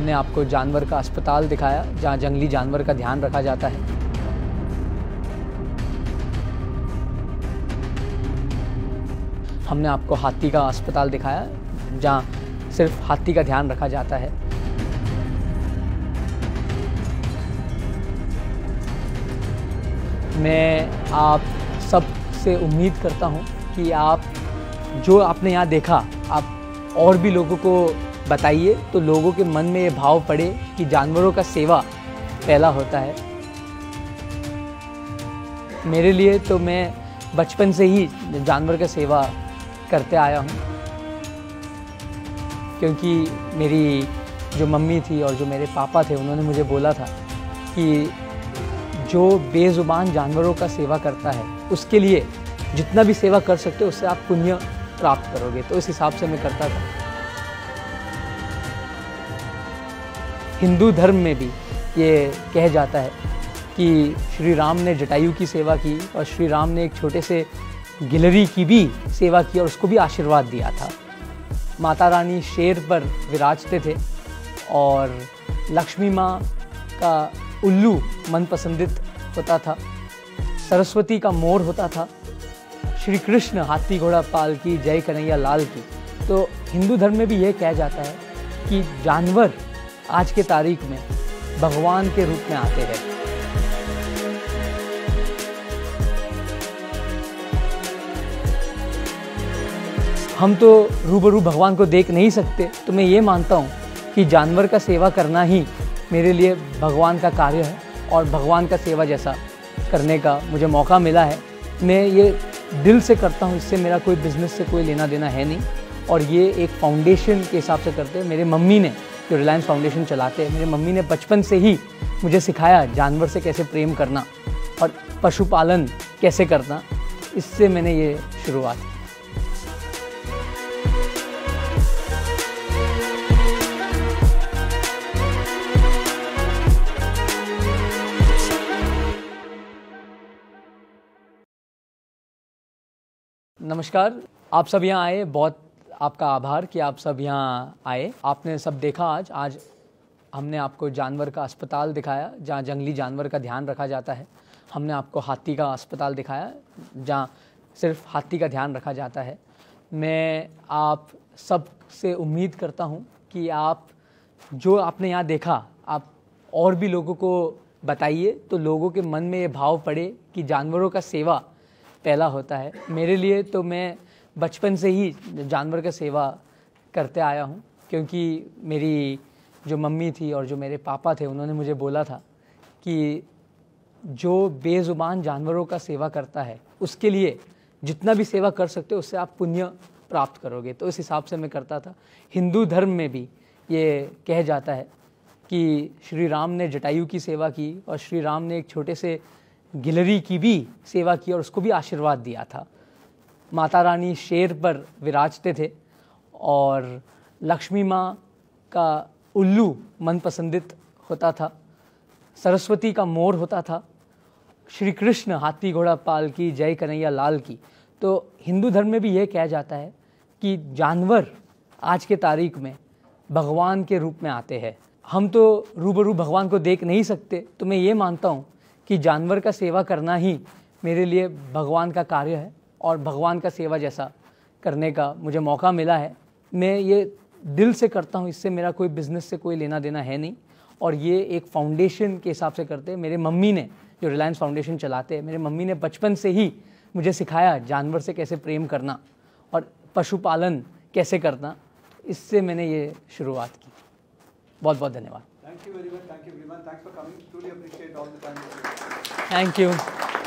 हमने आपको जानवर का अस्पताल दिखाया जहाँ जंगली जानवर का ध्यान रखा जाता है। हमने आपको हाथी का अस्पताल दिखाया जहाँ सिर्फ हाथी का ध्यान रखा जाता है। मैं आप सब से उम्मीद करता हूँ कि आप जो आपने यहाँ देखा आप और भी लोगों को बताइए तो लोगों के मन में ये भाव पड़े कि जानवरों का सेवा पहला होता है। मेरे लिए तो मैं बचपन से ही जानवर का सेवा करते आया हूँ, क्योंकि मेरी जो मम्मी थी और जो मेरे पापा थे उन्होंने मुझे बोला था कि जो बेज़ुबान जानवरों का सेवा करता है उसके लिए जितना भी सेवा कर सकते हो उससे आप पुण्य प्राप्त करोगे, तो इस हिसाब से मैं करता था। हिंदू धर्म में भी ये कहा जाता है कि श्री राम ने जटायु की सेवा की और श्री राम ने एक छोटे से गिलहरी की भी सेवा की और उसको भी आशीर्वाद दिया था। माता रानी शेर पर विराजते थे और लक्ष्मी माँ का उल्लू मनपसंदित होता था, सरस्वती का मोर होता था, श्री कृष्ण हाथी घोड़ा पाल की, जय कन्हैया लाल की। तो हिंदू धर्म में भी यह कहा जाता है कि जानवर आज के तारीख में भगवान के रूप में आते हैं। हम तो रूबरू भगवान को देख नहीं सकते, तो मैं ये मानता हूँ कि जानवर का सेवा करना ही मेरे लिए भगवान का कार्य है और भगवान का सेवा जैसा करने का मुझे मौका मिला है। मैं ये दिल से करता हूँ, इससे मेरा कोई बिज़नेस से कोई लेना देना है नहीं। और ये एक फाउंडेशन के हिसाब से करते हैं। मेरे मम्मी ने जो रिलायंस फाउंडेशन चलाते हैं, मेरी मम्मी ने बचपन से ही मुझे सिखाया जानवर से कैसे प्रेम करना और पशुपालन कैसे करना। इससे मैंने ये शुरुआत की। नमस्कार, आप सब यहाँ आए, बहुत आपका आभार कि आप सब यहाँ आए। आपने सब देखा आज हमने आपको जानवर का अस्पताल दिखाया जहाँ जंगली जानवर का ध्यान रखा जाता है। हमने आपको हाथी का अस्पताल दिखाया जहाँ सिर्फ हाथी का ध्यान रखा जाता है। मैं आप सब से उम्मीद करता हूँ कि आप जो आपने यहाँ देखा आप और भी लोगों को बताइए तो लोगों के मन में ये भाव पड़े कि जानवरों का सेवा पहला होता है। मेरे लिए तो मैं बचपन से ही जानवर का सेवा करते आया हूँ, क्योंकि मेरी जो मम्मी थी और जो मेरे पापा थे उन्होंने मुझे बोला था कि जो बेज़ुबान जानवरों का सेवा करता है उसके लिए जितना भी सेवा कर सकते हो उससे आप पुण्य प्राप्त करोगे, तो इस हिसाब से मैं करता था। हिंदू धर्म में भी ये कहा जाता है कि श्री राम ने जटायु की सेवा की और श्री राम ने एक छोटे से गिलहरी की भी सेवा की और उसको भी आशीर्वाद दिया था। माता रानी शेर पर विराजते थे और लक्ष्मी माँ का उल्लू मनपसंदित होता था, सरस्वती का मोर होता था, श्री कृष्ण हाथी घोड़ा पाल की, जय कन्हैया लाल की। तो हिंदू धर्म में भी ये कहा जाता है कि जानवर आज के तारीख में भगवान के रूप में आते हैं। हम तो रूबरू भगवान को देख नहीं सकते, तो मैं ये मानता हूँ कि जानवर का सेवा करना ही मेरे लिए भगवान का कार्य है और भगवान का सेवा जैसा करने का मुझे मौका मिला है। मैं ये दिल से करता हूँ, इससे मेरा कोई बिज़नेस से कोई लेना देना है नहीं। और ये एक फाउंडेशन के हिसाब से करते हैं। मेरे मम्मी ने जो रिलायंस फाउंडेशन चलाते हैं, मेरे मम्मी ने बचपन से ही मुझे सिखाया जानवर से कैसे प्रेम करना और पशुपालन कैसे करना। इससे मैंने ये शुरुआत की। बहुत बहुत धन्यवाद। Thank you very much. Thank you, Viman. Thanks for coming. Truly appreciate all the time. Thank you.